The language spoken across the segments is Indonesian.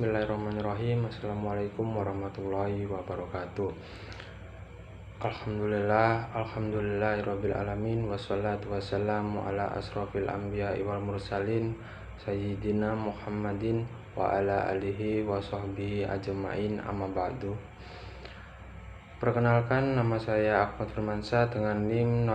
Bismillahirrahmanirrahim. Assalamualaikum warahmatullahi wabarakatuh. Alhamdulillahirabbil alamin, wassalatu wassalamu ala asrofil anbiya'i wal mursalin sayyidina Muhammadin wa ala alihi wa sahbihi ajma'in, amma ba'du. Perkenalkan, nama saya Ahmad Firmansyah dengan NIM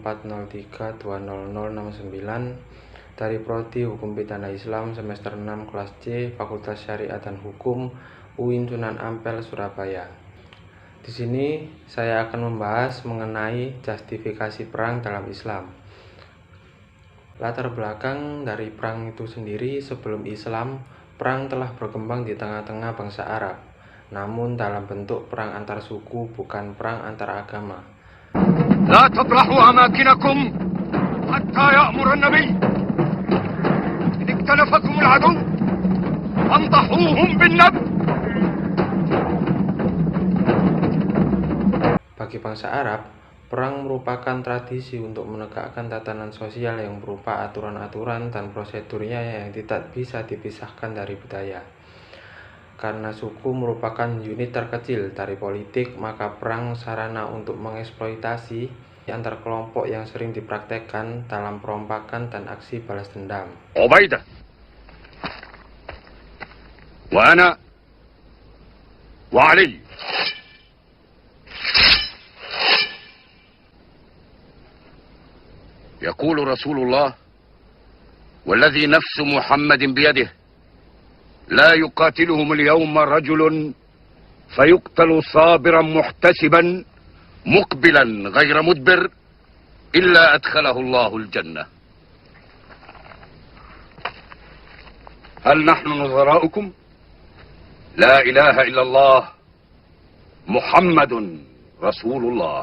050403200069 dari Prodi Hukum Pidana Islam semester 6 kelas C, Fakultas Syariah dan Hukum, UIN Sunan Ampel, Surabaya. Di sini saya akan membahas mengenai justifikasi perang dalam Islam. Latar belakang dari perang itu sendiri: sebelum Islam, perang telah berkembang di tengah-tengah bangsa Arab, namun dalam bentuk perang antar suku, bukan perang antar agama. La tabrahu amakinakum hatta ya'mur an-nabi in iktalafakum al-adu fantahuhum bin-nab. Bagi bangsa Arab, perang merupakan tradisi untuk menegakkan tatanan sosial yang berupa aturan-aturan dan prosedurnya yang tidak bisa dipisahkan dari budaya. Karena suku merupakan unit terkecil dari politik, maka perang sarana untuk mengeksploitasi antar kelompok yang sering dipraktekkan dalam perompakan dan aksi balas dendam. Ubaidah wa ana wa Ali يقول رسول الله والذي نفس محمد بيده لا يقاتلهم اليوم رجل فيقتل صابرا محتسبا مقبلا غير مدبر إلا أدخله الله الجنة. هل نحن نظراؤكم؟ لا إله إلا الله محمد رسول الله.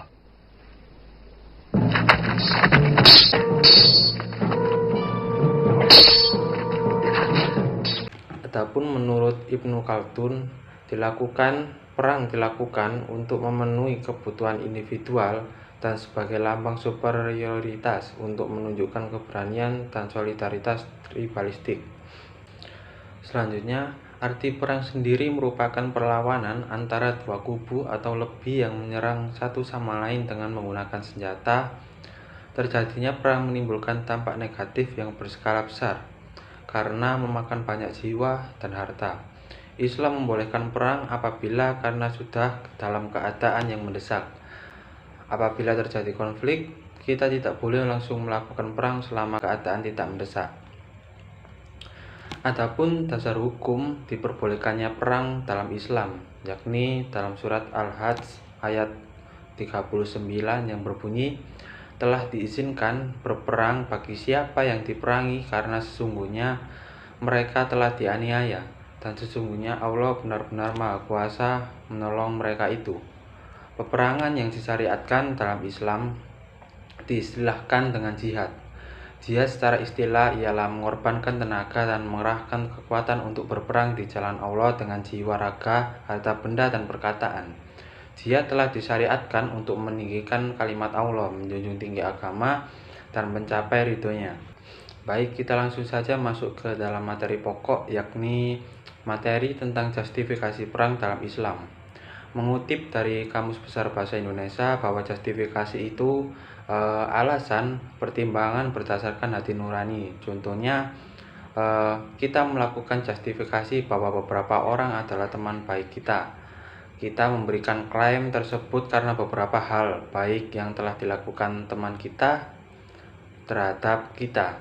Adapun menurut Ibnu Khaldun, perang dilakukan untuk memenuhi kebutuhan individual dan sebagai lambang superioritas untuk menunjukkan keberanian dan solidaritas tribalistik. Selanjutnya, arti perang sendiri merupakan perlawanan antara dua kubu atau lebih yang menyerang satu sama lain dengan menggunakan senjata. Terjadinya perang menimbulkan dampak negatif yang berskala besar karena memakan banyak jiwa dan harta. Islam membolehkan perang apabila karena sudah dalam keadaan yang mendesak. Apabila terjadi konflik, kita tidak boleh langsung melakukan perang selama keadaan tidak mendesak. Adapun dasar hukum diperbolehkannya perang dalam Islam, yakni dalam surat Al-Hajj ayat 39 yang berbunyi, telah diizinkan berperang bagi siapa yang diperangi karena sesungguhnya mereka telah dianiaya dan sesungguhnya Allah benar-benar Maha Kuasa menolong mereka itu. Peperangan yang disyariatkan dalam Islam diistilahkan dengan jihad. Jihad secara istilah ialah mengorbankan tenaga dan mengerahkan kekuatan untuk berperang di jalan Allah dengan jiwa, raga, harta benda, dan perkataan. Jihad telah disyariatkan untuk meninggikan kalimat Allah, menjunjung tinggi agama, dan mencapai ridhonya. Baik, kita langsung saja masuk ke dalam materi pokok, yakni materi tentang justifikasi perang dalam Islam. Mengutip dari Kamus Besar Bahasa Indonesia bahwa justifikasi itu alasan pertimbangan berdasarkan hati nurani. Contohnya, kita melakukan justifikasi bahwa beberapa orang adalah teman baik kita. Kita memberikan klaim tersebut karena beberapa hal baik yang telah dilakukan teman kita terhadap kita.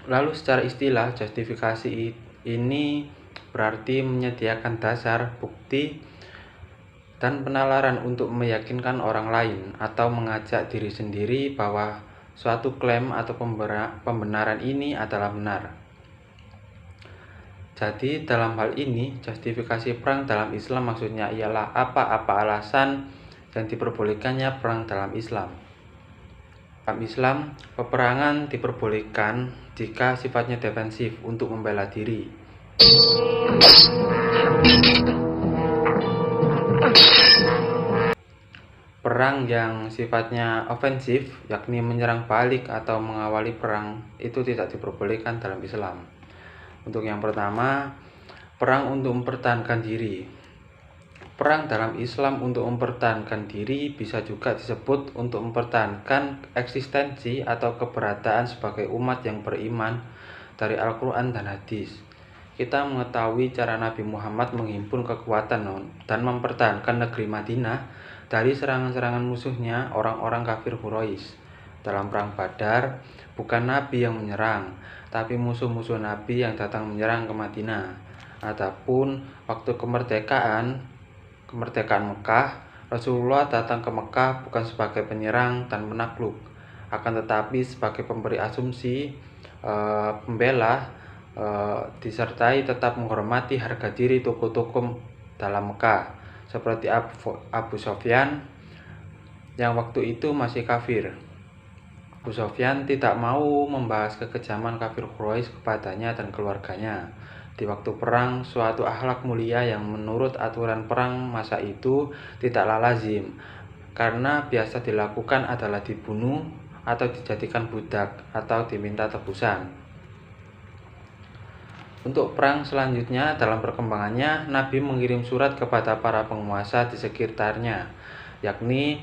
Lalu secara istilah, justifikasi ini berarti menyediakan dasar, bukti, dan penalaran untuk meyakinkan orang lain atau mengajak diri sendiri bahwa suatu klaim atau pembenaran ini adalah benar. Jadi dalam hal ini, justifikasi perang dalam Islam maksudnya ialah apa-apa alasan yang diperbolehkannya perang dalam Islam. Dalam Islam, peperangan diperbolehkan jika sifatnya defensif untuk membela diri. Perang yang sifatnya ofensif, yakni menyerang balik atau mengawali perang, itu tidak diperbolehkan dalam Islam. Untuk yang pertama, Perang untuk mempertahankan diri. Perang dalam Islam untuk mempertahankan diri bisa juga disebut untuk mempertahankan eksistensi atau keberadaan sebagai umat yang beriman dari Al-Quran dan hadis. Kita mengetahui cara Nabi Muhammad menghimpun kekuatan dan mempertahankan negeri Madinah dari serangan-serangan musuhnya orang-orang kafir Quraisy. Dalam perang Badar, bukan Nabi yang menyerang, tapi musuh-musuh Nabi yang datang menyerang ke Madinah. Adapun waktu kemerdekaan Mekah, Rasulullah datang ke Mekah bukan sebagai penyerang dan penakluk, akan tetapi sebagai pemberi asumsi, pembela, disertai tetap menghormati harga diri tokoh-tokoh dalam Mekah, seperti Abu Sofyan yang waktu itu masih kafir. Abu Sofyan tidak mau membahas kekejaman kafir Quraisy kepadanya dan keluarganya. Di waktu perang, suatu akhlak mulia yang menurut aturan perang masa itu tidaklah lazim, karena biasa dilakukan adalah dibunuh atau dijadikan budak atau diminta tebusan. Untuk perang selanjutnya dalam perkembangannya, Nabi mengirim surat kepada para penguasa di sekitarnya, yakni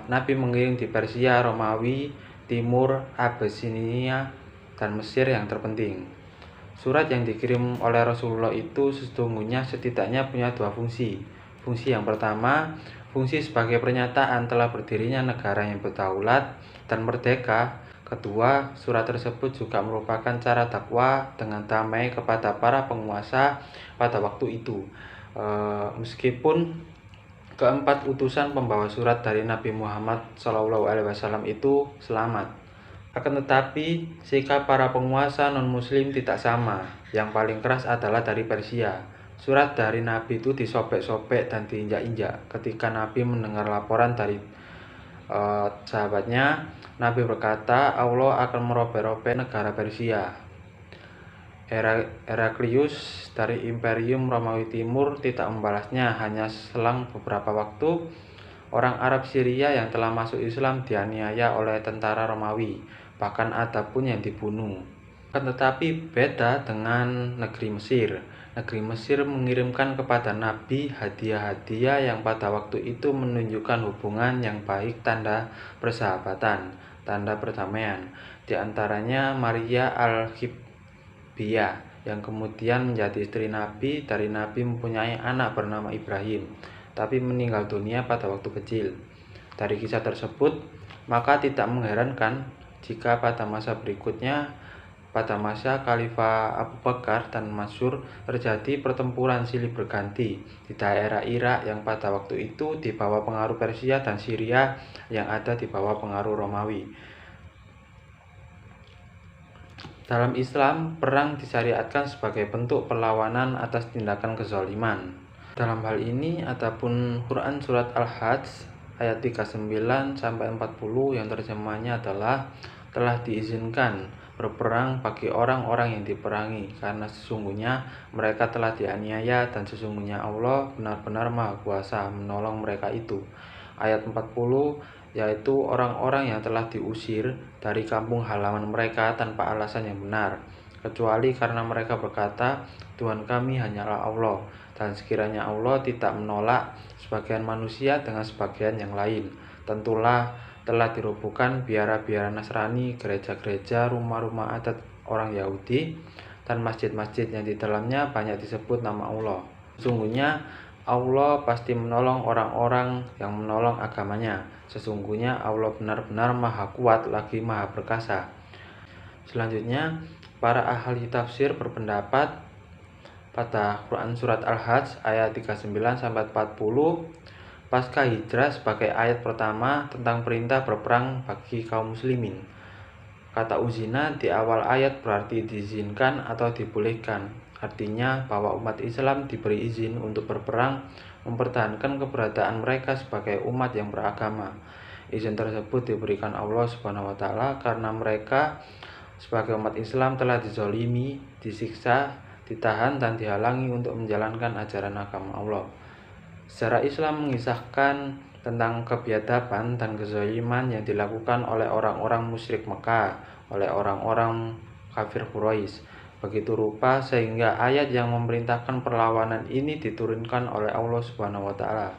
Nabi mengirim di Persia, Romawi, Timur, Abyssinia, dan Mesir yang terpenting. Surat yang dikirim oleh Rasulullah itu sesungguhnya setidaknya punya dua fungsi. Fungsi yang pertama, fungsi sebagai pernyataan telah berdirinya negara yang berdaulat dan merdeka. Kedua, surat tersebut juga merupakan cara dakwah dengan damai kepada para penguasa pada waktu itu. Meskipun keempat utusan pembawa surat dari Nabi Muhammad SAW itu selamat, akan tetapi sikap para penguasa non-muslim tidak sama. Yang paling keras adalah dari Persia. Surat dari Nabi itu disobek-sobek dan diinjak-injak. Ketika Nabi mendengar laporan dari sahabatnya, Nabi berkata, Allah akan merobek-robek negara Persia. Heraklius dari Imperium Romawi Timur tidak membalasnya. Hanya selang beberapa waktu, orang Arab Syria yang telah masuk Islam dianiaya oleh tentara Romawi. Bahkan ada pun yang dibunuh. Tetapi beda dengan negeri Mesir. Negeri Mesir mengirimkan kepada Nabi hadiah-hadiah yang pada waktu itu menunjukkan hubungan yang baik, tanda persahabatan, tanda perdamaian. Di antaranya Maria Al-Hibbiah yang kemudian menjadi istri Nabi. Dari Nabi mempunyai anak bernama Ibrahim, tapi meninggal dunia pada waktu kecil. Dari kisah tersebut, maka tidak mengherankan jika pada masa berikutnya, pada masa Khalifah Abu Bakar dan Mansur, terjadi pertempuran silih berganti di daerah Irak yang pada waktu itu di bawah pengaruh Persia dan Syria yang ada di bawah pengaruh Romawi. Dalam Islam, perang disyariatkan sebagai bentuk perlawanan atas tindakan kezaliman. Dalam hal ini, adapun Quran Surat Al-Hajj ayat 39-40 yang terjemahnya adalah telah diizinkan berperang bagi orang-orang yang diperangi, karena sesungguhnya mereka telah dianiaya dan sesungguhnya Allah benar-benar Maha Kuasa menolong mereka itu. Ayat 40 yaitu orang-orang yang telah diusir dari kampung halaman mereka tanpa alasan yang benar, kecuali karena mereka berkata, Tuhan kami hanyalah Allah, dan sekiranya Allah tidak menolak sebagian manusia dengan sebagian yang lain, tentulah telah dirobohkan biara-biara Nasrani, gereja-gereja, rumah-rumah adat orang Yahudi, dan masjid-masjid yang di dalamnya banyak disebut nama Allah. Sesungguhnya Allah pasti menolong orang-orang yang menolong agamanya. Sesungguhnya Allah benar-benar Maha Kuat lagi Maha Perkasa. Selanjutnya, para ahli tafsir berpendapat pada Quran Surat Al-Hajj ayat 39-40 pasca hijrah sebagai ayat pertama tentang perintah berperang bagi kaum muslimin. Kata uzina di awal ayat berarti diizinkan atau dibolehkan. Artinya bahwa umat Islam diberi izin untuk berperang, mempertahankan keberadaan mereka sebagai umat yang beragama. Izin tersebut diberikan Allah Subhanahu wa Ta'ala karena mereka sebagai umat Islam telah dizolimi, disiksa, ditahan dan dihalangi untuk menjalankan ajaran agama Allah. Sejarah Islam mengisahkan tentang kebiadaban dan kezaliman yang dilakukan oleh orang-orang musyrik Mekah, oleh orang-orang kafir Quraisy, begitu rupa sehingga ayat yang memerintahkan perlawanan ini diturunkan oleh Allah Subhanahu wa taala.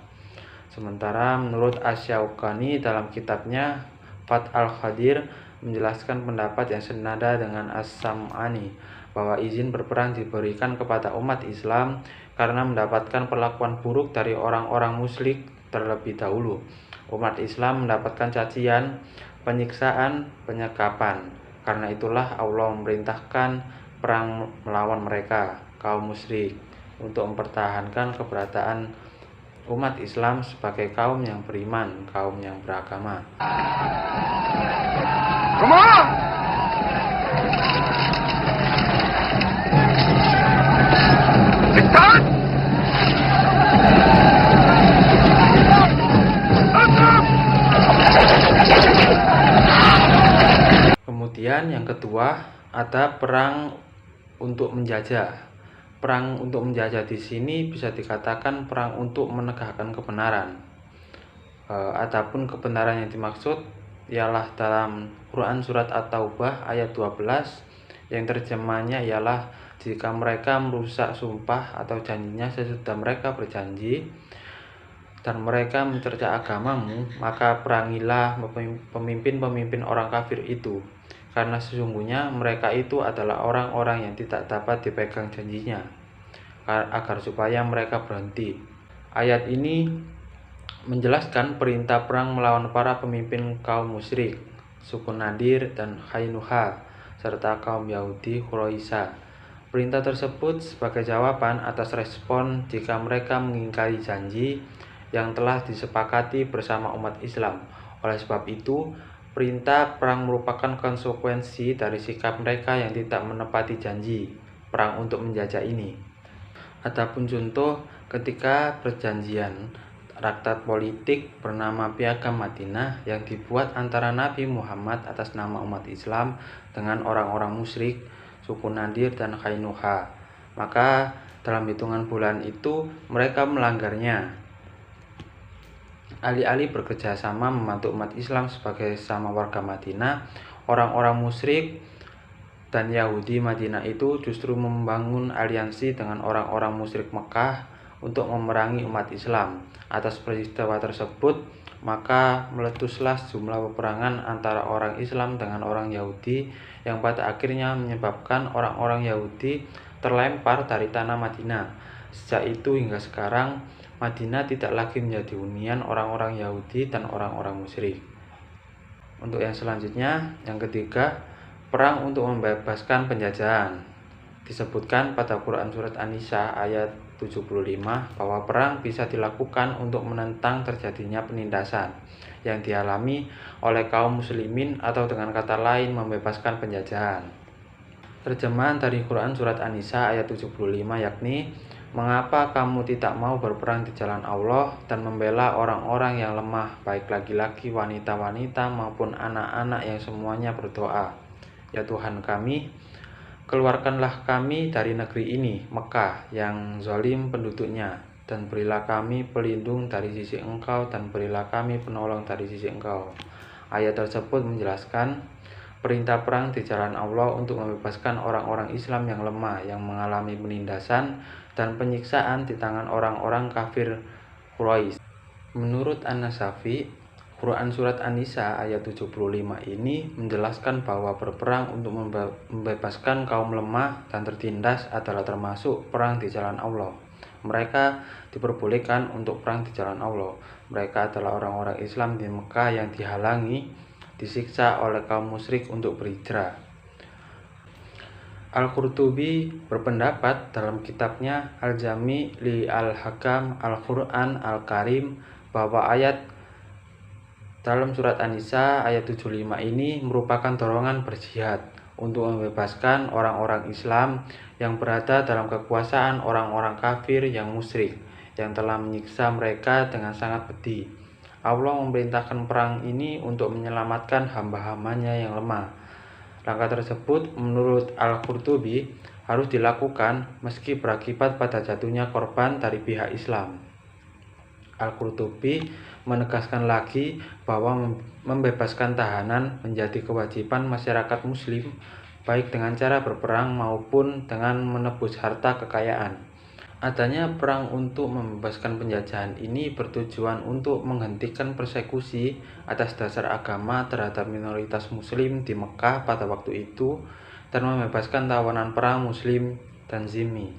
Sementara menurut Asy-Syaukani dalam kitabnya Fath al-Qadir menjelaskan pendapat yang senada dengan As-Sam'ani bahwa izin berperang diberikan kepada umat Islam karena mendapatkan perlakuan buruk dari orang-orang musyrik terlebih dahulu. Umat Islam mendapatkan cacian, penyiksaan, penyekapan. Karena itulah Allah memerintahkan perang melawan mereka, kaum musyrik, untuk mempertahankan keberadaan umat Islam sebagai kaum yang beriman, kaum yang beragama. Come on! Start! Kemudian yang kedua ada perang untuk menjajah. Perang untuk menjajah di sini bisa dikatakan perang untuk menegakkan kebenaran. Adapun kebenaran yang dimaksud ialah dalam Quran surat At-Taubah ayat 12 yang terjemahnya ialah jika mereka merusak sumpah atau janjinya sesudah mereka berjanji dan mereka mencerca agamamu, maka perangilah pemimpin-pemimpin orang kafir itu, karena sesungguhnya mereka itu adalah orang-orang yang tidak dapat dipegang janjinya, agar supaya mereka berhenti. Ayat ini menjelaskan perintah perang melawan para pemimpin kaum musyrik, suku Nadir dan Qainuqa, serta kaum Yahudi Quraisy. Perintah tersebut sebagai jawaban atas respon jika mereka mengingkari janji yang telah disepakati bersama umat Islam. Oleh sebab itu, perintah perang merupakan konsekuensi dari sikap mereka yang tidak menepati janji perang untuk menjajah ini. Adapun contoh ketika perjanjian traktat politik bernama Piagam Madinah yang dibuat antara Nabi Muhammad atas nama umat Islam dengan orang-orang musyrik, suku Nadir dan Qainuqa. Maka dalam hitungan bulan itu mereka melanggarnya. Alih-alih bekerja sama membantu umat Islam sebagai sama warga Madinah, orang-orang musyrik dan Yahudi Madinah itu justru membangun aliansi dengan orang-orang musyrik Mekah untuk memerangi umat Islam. Atas peristiwa tersebut, maka meletuslah sejumlah peperangan antara orang Islam dengan orang Yahudi yang pada akhirnya menyebabkan orang-orang Yahudi terlempar dari tanah Madinah. Sejak itu hingga sekarang, Madinah tidak lagi menjadi hunian orang-orang Yahudi dan orang-orang musyrik. Untuk yang selanjutnya, yang ketiga, perang untuk membebaskan penjajahan. Disebutkan pada Quran surat An-Nisa ayat 75 bahwa perang bisa dilakukan untuk menentang terjadinya penindasan yang dialami oleh kaum muslimin atau dengan kata lain membebaskan penjajahan. Terjemahan dari Quran surat An-Nisa ayat 75 yakni, mengapa kamu tidak mau berperang di jalan Allah dan membela orang-orang yang lemah, baik laki-laki, wanita-wanita maupun anak-anak yang semuanya berdoa. Ya Tuhan kami, keluarkanlah kami dari negeri ini, Mekah, yang zalim penduduknya, dan berilah kami pelindung dari sisi Engkau dan berilah kami penolong dari sisi Engkau. Ayat tersebut menjelaskan perintah perang di jalan Allah untuk membebaskan orang-orang Islam yang lemah, yang mengalami penindasan dan penyiksaan di tangan orang-orang kafir Quraisy. Menurut An-Nasafi, Quran surat An-Nisa ayat 75 ini menjelaskan bahwa berperang untuk membebaskan kaum lemah dan tertindas adalah termasuk perang di jalan Allah. Mereka diperbolehkan untuk perang di jalan Allah. Mereka adalah orang-orang Islam di Mekah yang dihalangi, disiksa oleh kaum musyrik untuk berhijrah. Al-Qurtubi berpendapat dalam kitabnya Al-Jami' li Al-Hakam Al-Quran Al-Karim bahwa ayat dalam surat An-Nisa ayat 75 ini merupakan dorongan berjihad untuk membebaskan orang-orang Islam yang berada dalam kekuasaan orang-orang kafir yang musyrik yang telah menyiksa mereka dengan sangat pedih. Allah memerintahkan perang ini untuk menyelamatkan hamba-hambanya yang lemah. Langkah tersebut menurut Al-Qurtubi harus dilakukan meski berakibat pada jatuhnya korban dari pihak Islam. Al-Qurtubi menegaskan lagi bahwa membebaskan tahanan menjadi kewajiban masyarakat muslim baik dengan cara berperang maupun dengan menebus harta kekayaan. Adanya perang untuk membebaskan penjajahan ini bertujuan untuk menghentikan persekusi atas dasar agama terhadap minoritas Muslim di Mekah pada waktu itu dan membebaskan tawanan perang Muslim dan Zimmi.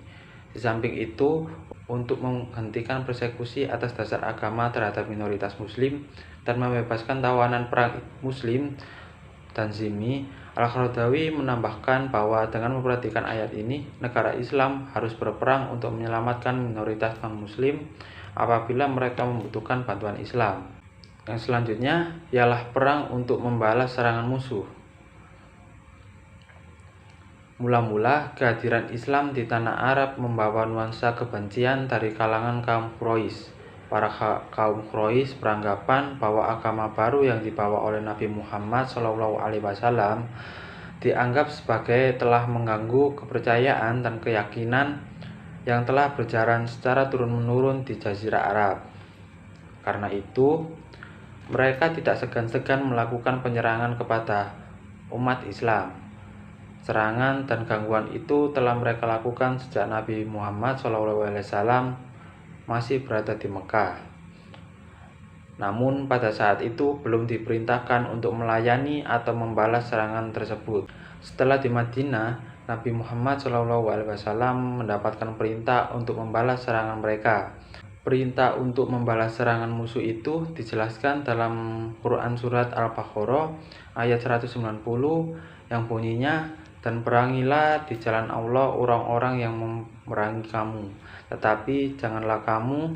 Di samping itu, untuk menghentikan persekusi atas dasar agama terhadap minoritas Muslim dan membebaskan tawanan perang Muslim dan Zimmi, Al-Qaradawi menambahkan bahwa dengan memperhatikan ayat ini, negara Islam harus berperang untuk menyelamatkan minoritas non-Muslim apabila mereka membutuhkan bantuan Islam. Yang selanjutnya ialah perang untuk membalas serangan musuh. Mula-mula, kehadiran Islam di tanah Arab membawa nuansa kebencian dari kalangan kaum Quraisy. Para kaum Quraisy beranggapan bahwa agama baru yang dibawa oleh Nabi Muhammad SAW dianggap sebagai telah mengganggu kepercayaan dan keyakinan yang telah berjalan secara turun-menurun di Jazirah Arab. Karena itu, mereka tidak segan-segan melakukan penyerangan kepada umat Islam. Serangan dan gangguan itu telah mereka lakukan sejak Nabi Muhammad SAW masih berada di Mekah. Namun pada saat itu belum diperintahkan untuk melayani atau membalas serangan tersebut. Setelah di Madinah, Nabi Muhammad SAW mendapatkan perintah untuk membalas serangan mereka. Perintah untuk membalas serangan musuh itu dijelaskan dalam Quran Surat Al-Baqarah ayat 190 yang bunyinya, dan perangilah di jalan Allah orang-orang yang memerangi kamu, tetapi janganlah kamu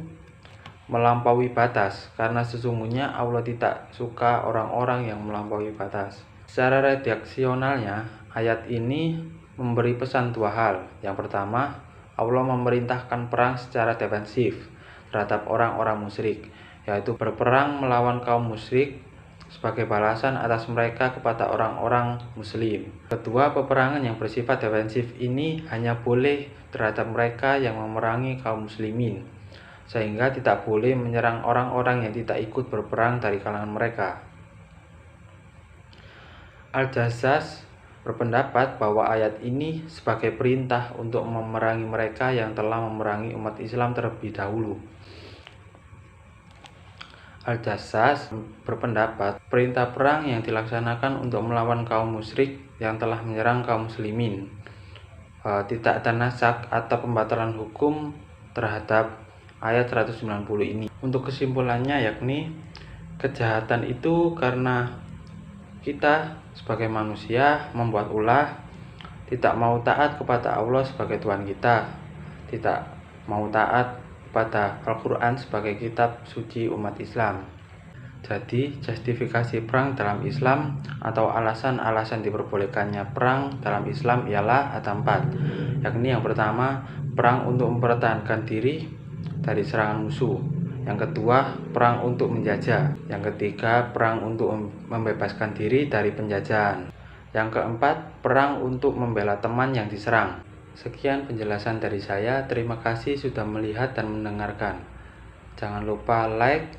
melampaui batas, karena sesungguhnya Allah tidak suka orang-orang yang melampaui batas. Secara redaksionalnya, ayat ini memberi pesan dua hal. Yang pertama, Allah memerintahkan perang secara defensif terhadap orang-orang musyrik, yaitu berperang melawan kaum musyrik sebagai balasan atas mereka kepada orang-orang Muslim. Kedua, peperangan yang bersifat defensif ini hanya boleh terhadap mereka yang memerangi kaum muslimin, sehingga tidak boleh menyerang orang-orang yang tidak ikut berperang dari kalangan mereka. Al-Jassas berpendapat bahwa ayat ini sebagai perintah untuk memerangi mereka yang telah memerangi umat Islam terlebih dahulu. Al-Jassas berpendapat perintah perang yang dilaksanakan untuk melawan kaum musyrik yang telah menyerang kaum muslimin. Tidak ada nasak atau pembatalan hukum terhadap ayat 190 ini. Untuk kesimpulannya yakni kejahatan itu karena kita sebagai manusia membuat ulah, tidak mau taat kepada Allah sebagai Tuhan kita, tidak mau taat pada Al-Quran sebagai kitab suci umat Islam. Jadi, justifikasi perang dalam Islam atau alasan-alasan diperbolehkannya perang dalam Islam ialah ada 4, yakni yang pertama, perang untuk mempertahankan diri dari serangan musuh. Yang kedua, perang untuk menjajah. Yang ketiga, perang untuk membebaskan diri dari penjajahan. Yang keempat, perang untuk membela teman yang diserang. Sekian penjelasan dari saya. Terima kasih sudah melihat dan mendengarkan. Jangan lupa like,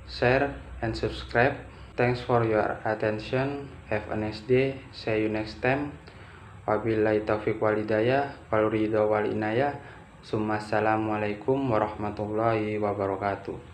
share, and subscribe. Thanks for your attention. Have a nice day. See you next time. Wabillahi taufiq wal hidayah wal ridha wal inayah. Assalamualaikum warahmatullahi wabarakatuh.